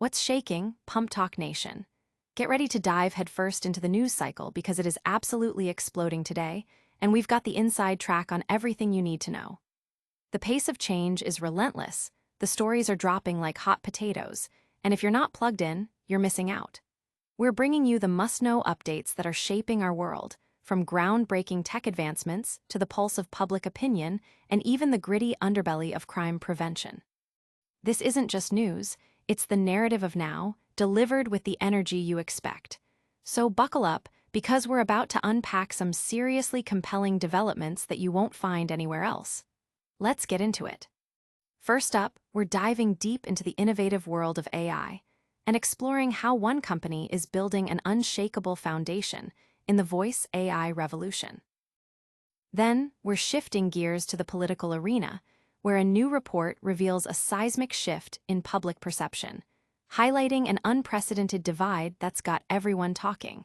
What's shaking, PumpTalk Nation? Get ready to dive headfirst into the news cycle because it is absolutely exploding today, and we've got the inside track on everything you need to know. The pace of change is relentless, the stories are dropping like hot potatoes, and if you're not plugged in, you're missing out. We're bringing you the must-know updates that are shaping our world, from groundbreaking tech advancements to the pulse of public opinion and even the gritty underbelly of crime prevention. This isn't just news, it's the narrative of now, delivered with the energy you expect. So buckle up, because we're about to unpack some seriously compelling developments that you won't find anywhere else. Let's get into it. First up, we're diving deep into the innovative world of AI and exploring how one company is building an unshakable foundation in the voice AI revolution. Then, we're shifting gears to the political arena, where a new report reveals a seismic shift in public perception, highlighting an unprecedented divide that's got everyone talking.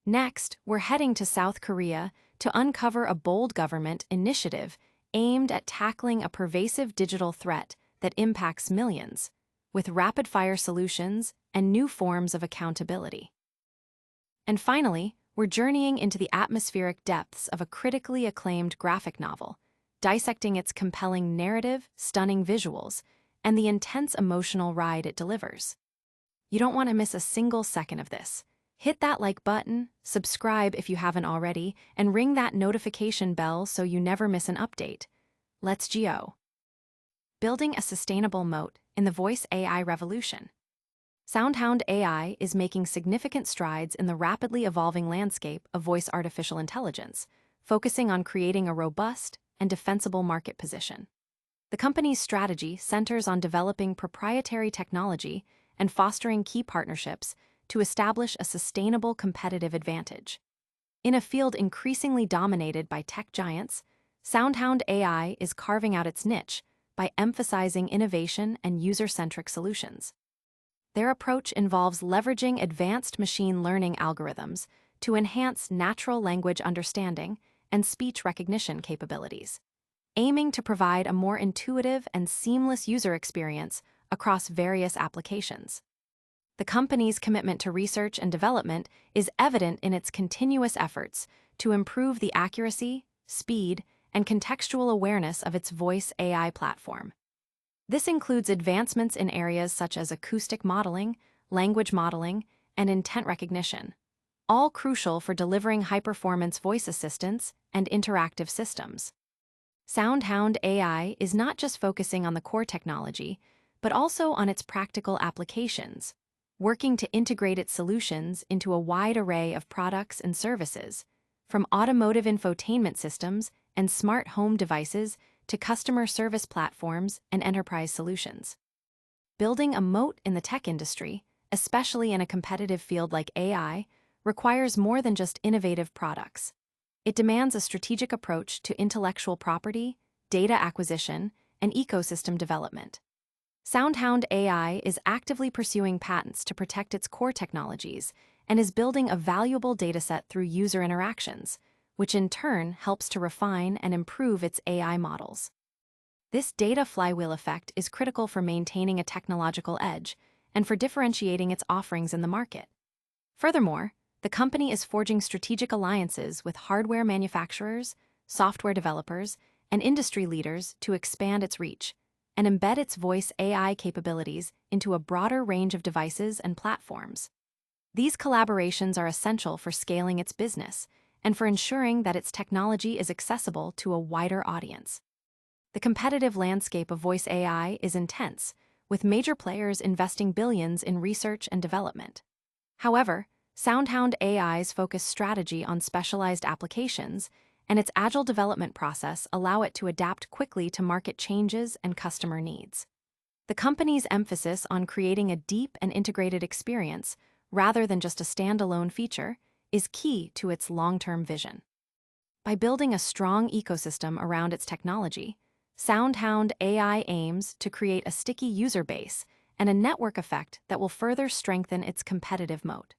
Next, we're heading to South Korea to uncover a bold government initiative aimed at tackling a pervasive digital threat that impacts millions, with rapid-fire solutions and new forms of accountability. And finally, we're journeying into the atmospheric depths of a critically acclaimed graphic novel, dissecting its compelling narrative, stunning visuals, and the intense emotional ride it delivers. You don't want to miss a single second of this. Hit that like button, subscribe if you haven't already, and ring that notification bell so you never miss an update. Let's go. Building a sustainable moat in the voice AI revolution. SoundHound AI is making significant strides in the rapidly evolving landscape of voice artificial intelligence, focusing on creating a robust and defensible market position. The company's strategy centers on developing proprietary technology and fostering key partnerships to establish a sustainable competitive advantage. In a field increasingly dominated by tech giants, SoundHound AI is carving out its niche by emphasizing innovation and user-centric solutions. Their approach involves leveraging advanced machine learning algorithms to enhance natural language understanding and speech recognition capabilities, aiming to provide a more intuitive and seamless user experience across various applications. The company's commitment to research and development is evident in its continuous efforts to improve the accuracy, speed, and contextual awareness of its voice AI platform. This includes advancements in areas such as acoustic modeling, language modeling, and intent recognition, all crucial for delivering high-performance voice assistants and interactive systems. SoundHound AI is not just focusing on the core technology, but also on its practical applications, working to integrate its solutions into a wide array of products and services, from automotive infotainment systems and smart home devices to customer service platforms and enterprise solutions. Building a moat in the tech industry, especially in a competitive field like AI, requires more than just innovative products. It demands a strategic approach to intellectual property, data acquisition, and ecosystem development. SoundHound AI is actively pursuing patents to protect its core technologies and is building a valuable dataset through user interactions, which in turn helps to refine and improve its AI models. This data flywheel effect is critical for maintaining a technological edge and for differentiating its offerings in the market. Furthermore, the company is forging strategic alliances with hardware manufacturers, software developers, and industry leaders to expand its reach and embed its voice AI capabilities into a broader range of devices and platforms. These collaborations are essential for scaling its business and for ensuring that its technology is accessible to a wider audience. The competitive landscape of voice AI is intense, with major players investing billions in research and development. However, SoundHound AI's focused strategy on specialized applications and its agile development process allow it to adapt quickly to market changes and customer needs. The company's emphasis on creating a deep and integrated experience, rather than just a standalone feature, is key to its long-term vision. By building a strong ecosystem around its technology, SoundHound AI aims to create a sticky user base and a network effect that will further strengthen its competitive moat.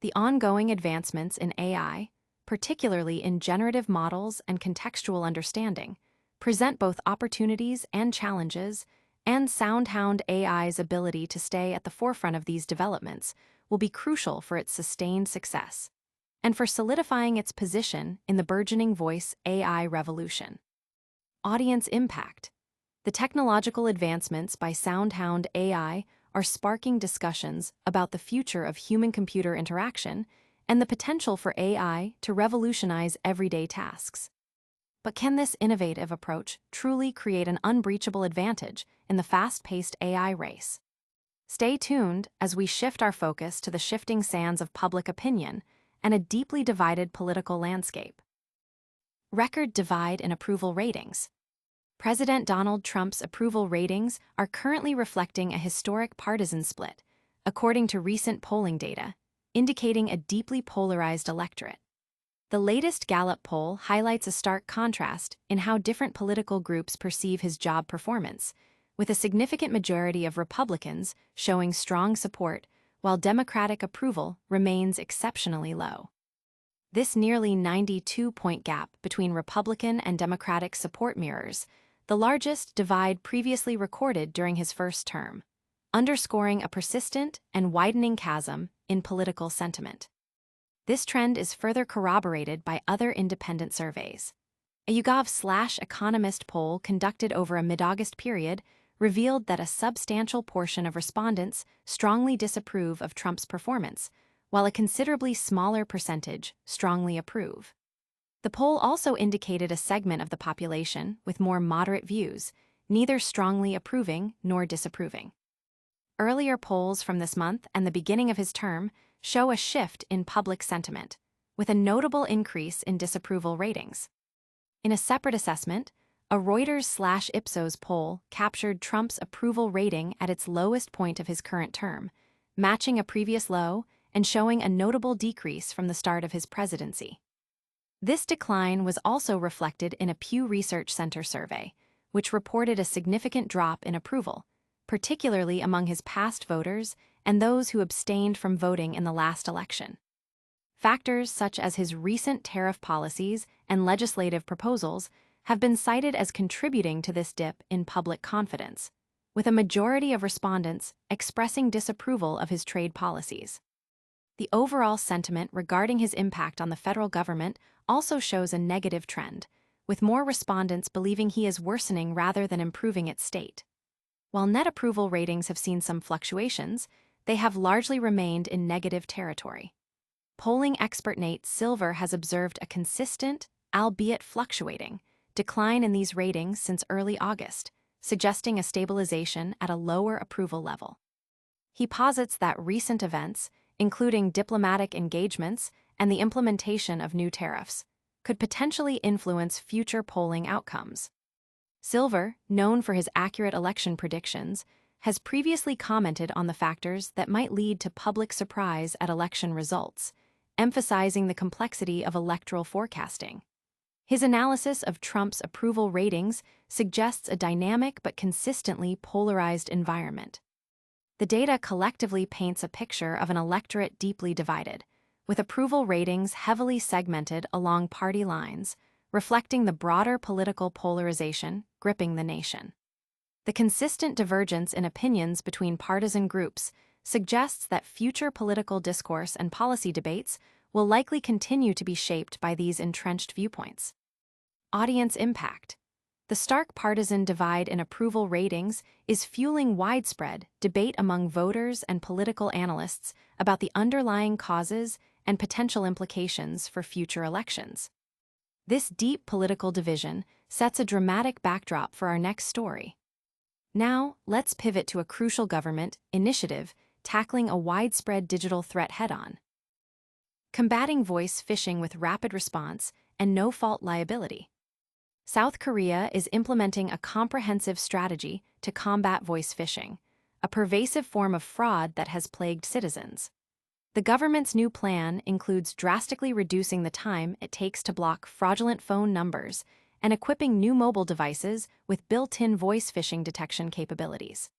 The ongoing advancements in AI, particularly in generative models and contextual understanding, present both opportunities and challenges, and SoundHound AI's ability to stay at the forefront of these developments will be crucial for its sustained success and for solidifying its position in the burgeoning voice AI revolution. Audience impact. The technological advancements by SoundHound AI are sparking discussions about the future of human-computer interaction and the potential for AI to revolutionize everyday tasks. But can this innovative approach truly create an unbreachable advantage in the fast-paced AI race? Stay tuned as we shift our focus to the shifting sands of public opinion and a deeply divided political landscape. Record divide in approval ratings. President Donald Trump's approval ratings are currently reflecting a historic partisan split, according to recent polling data, indicating a deeply polarized electorate. The latest Gallup poll highlights a stark contrast in how different political groups perceive his job performance, with a significant majority of Republicans showing strong support, while Democratic approval remains exceptionally low. This nearly 92-point gap between Republican and Democratic support mirrors the largest divide previously recorded during his first term, underscoring a persistent and widening chasm in political sentiment. This trend is further corroborated by other independent surveys. A YouGov/Economist poll conducted over a mid-August period revealed that a substantial portion of respondents strongly disapprove of Trump's performance, while a considerably smaller percentage strongly approve. The poll also indicated a segment of the population with more moderate views, neither strongly approving nor disapproving. Earlier polls from this month and the beginning of his term show a shift in public sentiment, with a notable increase in disapproval ratings. In a separate assessment, a Reuters/Ipsos poll captured Trump's approval rating at its lowest point of his current term, matching a previous low and showing a notable decrease from the start of his presidency. This decline was also reflected in a Pew Research Center survey, which reported a significant drop in approval, particularly among his past voters and those who abstained from voting in the last election. Factors such as his recent tariff policies and legislative proposals have been cited as contributing to this dip in public confidence, with a majority of respondents expressing disapproval of his trade policies. The overall sentiment regarding his impact on the federal government also shows a negative trend, with more respondents believing he is worsening rather than improving its state. While net approval ratings have seen some fluctuations, they have largely remained in negative territory. Polling expert Nate Silver has observed a consistent, albeit fluctuating, decline in these ratings since early August, suggesting a stabilization at a lower approval level. He posits that recent events, including diplomatic engagements and the implementation of new tariffs, could potentially influence future polling outcomes. Silver, known for his accurate election predictions, has previously commented on the factors that might lead to public surprise at election results, emphasizing the complexity of electoral forecasting. His analysis of Trump's approval ratings suggests a dynamic but consistently polarized environment. The data collectively paints a picture of an electorate deeply divided, with approval ratings heavily segmented along party lines, reflecting the broader political polarization gripping the nation. The consistent divergence in opinions between partisan groups suggests that future political discourse and policy debates will likely continue to be shaped by these entrenched viewpoints. Audience impact. The stark partisan divide in approval ratings is fueling widespread debate among voters and political analysts about the underlying causes and potential implications for future elections. This deep political division sets a dramatic backdrop for our next story. Now, let's pivot to a crucial government initiative tackling a widespread digital threat head-on. Combating voice phishing with rapid response and no-fault liability. South Korea is implementing a comprehensive strategy to combat voice phishing, a pervasive form of fraud that has plagued citizens. The government's new plan includes drastically reducing the time it takes to block fraudulent phone numbers and equipping new mobile devices with built-in voice phishing detection capabilities.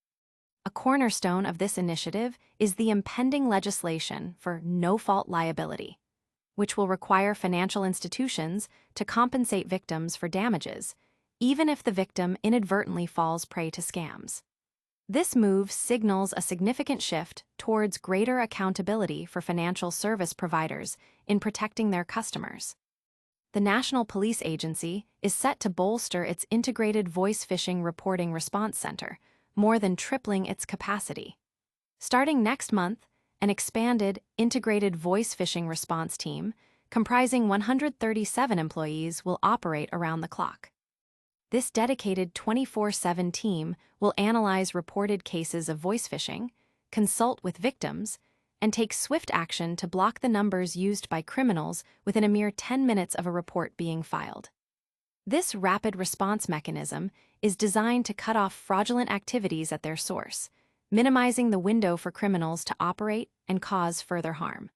A cornerstone of this initiative is the impending legislation for no-fault liability, which will require financial institutions to compensate victims for damages, even if the victim inadvertently falls prey to scams. This move signals a significant shift towards greater accountability for financial service providers in protecting their customers. The National Police Agency is set to bolster its integrated voice phishing reporting response center, more than tripling its capacity. Starting next month, an expanded, integrated voice phishing response team, comprising 137 employees, will operate around the clock. This dedicated 24/7 team will analyze reported cases of voice phishing, consult with victims, and take swift action to block the numbers used by criminals within a mere 10 minutes of a report being filed. This rapid response mechanism is designed to cut off fraudulent activities at their source, minimizing the window for criminals to operate and cause further harm.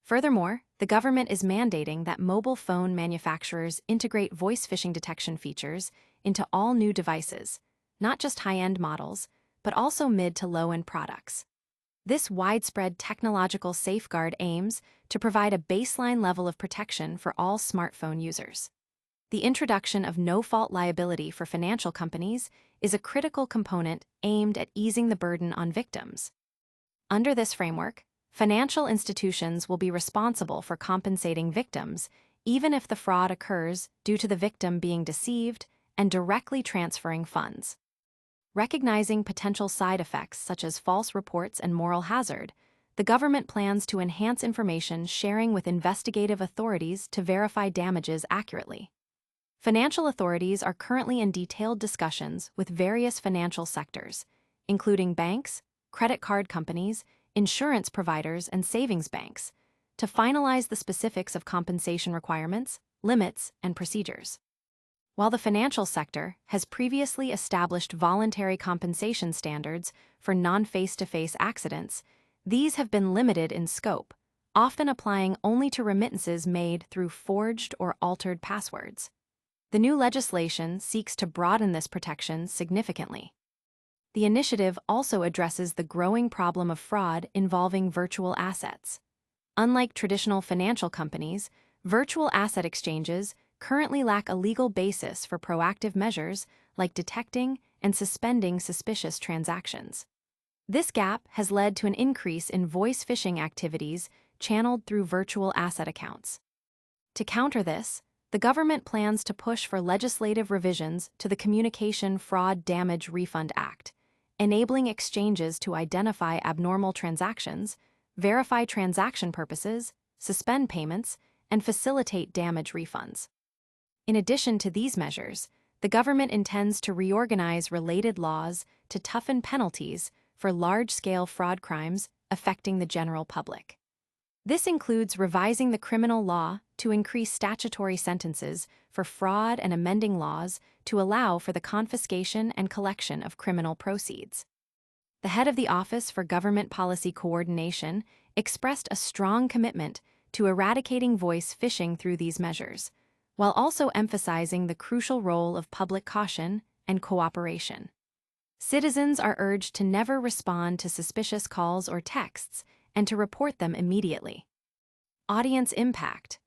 Furthermore, the government is mandating that mobile phone manufacturers integrate voice phishing detection features into all new devices, not just high-end models, but also mid to low-end products. This widespread technological safeguard aims to provide a baseline level of protection for all smartphone users. The introduction of no-fault liability for financial companies is a critical component aimed at easing the burden on victims. Under this framework, financial institutions will be responsible for compensating victims, even if the fraud occurs due to the victim being deceived and directly transferring funds. Recognizing potential side effects such as false reports and moral hazard, the government plans to enhance information sharing with investigative authorities to verify damages accurately. Financial authorities are currently in detailed discussions with various financial sectors, including banks, credit card companies, insurance providers, and savings banks, to finalize the specifics of compensation requirements, limits, and procedures. While the financial sector has previously established voluntary compensation standards for non-face-to-face accidents, these have been limited in scope, often applying only to remittances made through forged or altered passwords. The new legislation seeks to broaden this protection significantly. The initiative also addresses the growing problem of fraud involving virtual assets. Unlike traditional financial companies, virtual asset exchanges currently lack a legal basis for proactive measures like detecting and suspending suspicious transactions. This gap has led to an increase in voice phishing activities channeled through virtual asset accounts. To counter this, the government plans to push for legislative revisions to the Communication Fraud Damage Refund Act, enabling exchanges to identify abnormal transactions, verify transaction purposes, suspend payments, and facilitate damage refunds. In addition to these measures, the government intends to reorganize related laws to toughen penalties for large-scale fraud crimes affecting the general public. This includes revising the criminal law to increase statutory sentences for fraud and amending laws to allow for the confiscation and collection of criminal proceeds. The head of the Office for Government Policy Coordination expressed a strong commitment to eradicating voice phishing through these measures, while also emphasizing the crucial role of public caution and cooperation. Citizens are urged to never respond to suspicious calls or texts and to report them immediately. Audience impact.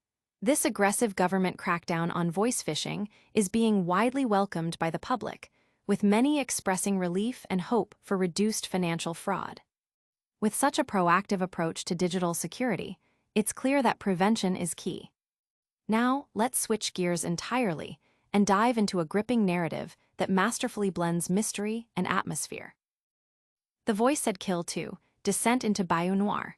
This aggressive government crackdown on voice phishing is being widely welcomed by the public, with many expressing relief and hope for reduced financial fraud. With such a proactive approach to digital security, it's clear that prevention is key. Now, let's switch gears entirely and dive into a gripping narrative that masterfully blends mystery and atmosphere. The Voice Said Kill 2, Descent into Bayou Noir.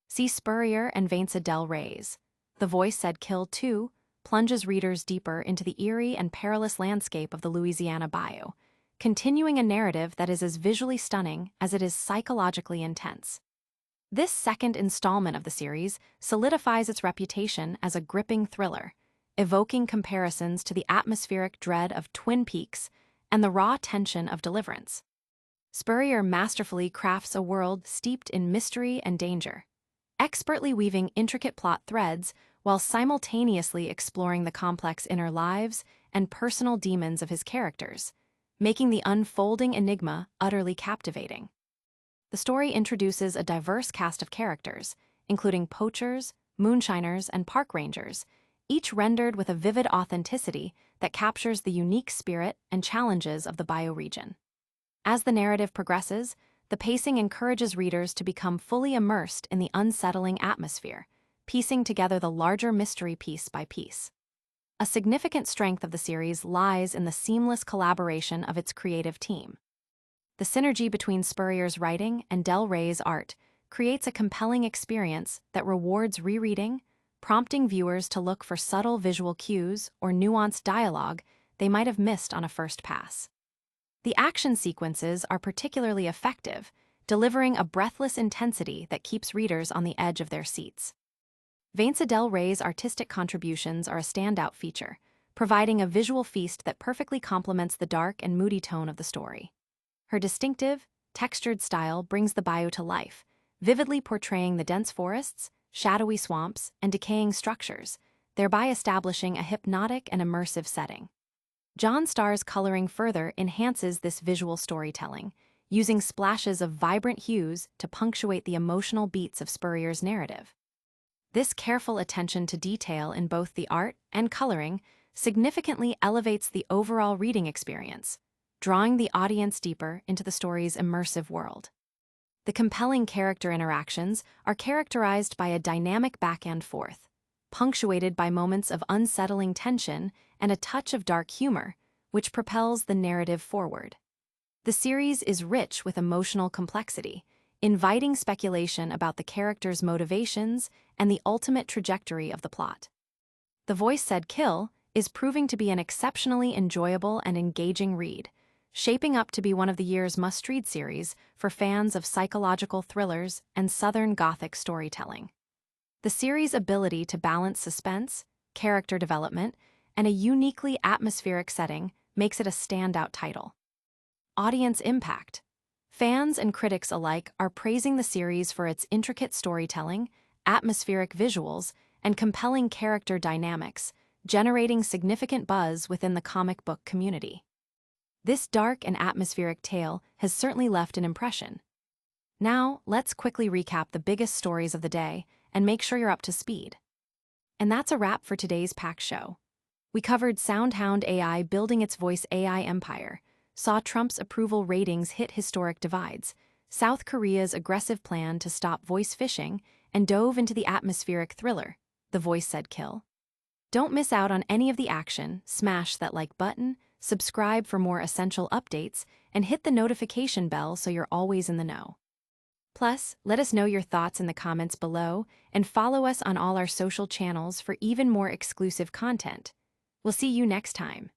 See Spurrier and Vainza Del Rey's The Voice Said Kill 2 plunges readers deeper into the eerie and perilous landscape of the Louisiana Bayou, continuing a narrative that is as visually stunning as it is psychologically intense. This second installment of the series solidifies its reputation as a gripping thriller, evoking comparisons to the atmospheric dread of Twin Peaks and the raw tension of Deliverance. Spurrier masterfully crafts a world steeped in mystery and danger, expertly weaving intricate plot threads while simultaneously exploring the complex inner lives and personal demons of his characters, making the unfolding enigma utterly captivating. The story introduces a diverse cast of characters, including poachers, moonshiners, and park rangers, each rendered with a vivid authenticity that captures the unique spirit and challenges of the Bayou region. As the narrative progresses, the pacing encourages readers to become fully immersed in the unsettling atmosphere, piecing together the larger mystery piece by piece. A significant strength of the series lies in the seamless collaboration of its creative team. The synergy between Spurrier's writing and Del Rey's art creates a compelling experience that rewards rereading, prompting viewers to look for subtle visual cues or nuanced dialogue they might have missed on a first pass. The action sequences are particularly effective, delivering a breathless intensity that keeps readers on the edge of their seats. Vanessa Del Rey's artistic contributions are a standout feature, providing a visual feast that perfectly complements the dark and moody tone of the story. Her distinctive, textured style brings the Bayou to life, vividly portraying the dense forests, shadowy swamps, and decaying structures, thereby establishing a hypnotic and immersive setting. John Starr's coloring further enhances this visual storytelling, using splashes of vibrant hues to punctuate the emotional beats of Spurrier's narrative. This careful attention to detail in both the art and coloring significantly elevates the overall reading experience, drawing the audience deeper into the story's immersive world. The compelling character interactions are characterized by a dynamic back and forth, punctuated by moments of unsettling tension and a touch of dark humor, which propels the narrative forward. The series is rich with emotional complexity, inviting speculation about the characters' motivations and the ultimate trajectory of the plot. The Voice Said Kill is proving to be an exceptionally enjoyable and engaging read, shaping up to be one of the year's must-read series for fans of psychological thrillers and Southern Gothic storytelling. The series' ability to balance suspense, character development, and a uniquely atmospheric setting makes it a standout title. Audience impact. Fans and critics alike are praising the series for its intricate storytelling, atmospheric visuals, and compelling character dynamics, generating significant buzz within the comic book community. This dark and atmospheric tale has certainly left an impression. Now, let's quickly recap the biggest stories of the day and make sure you're up to speed. And that's a wrap for today's Pack Show. We covered SoundHound AI building its voice AI empire, saw Trump's approval ratings hit historic divides, South Korea's aggressive plan to stop voice phishing, and dove into the atmospheric thriller, The Voice Said Kill. Don't miss out on any of the action, smash that like button, subscribe for more essential updates, and hit the notification bell so you're always in the know. Plus, let us know your thoughts in the comments below and follow us on all our social channels for even more exclusive content. We'll see you next time.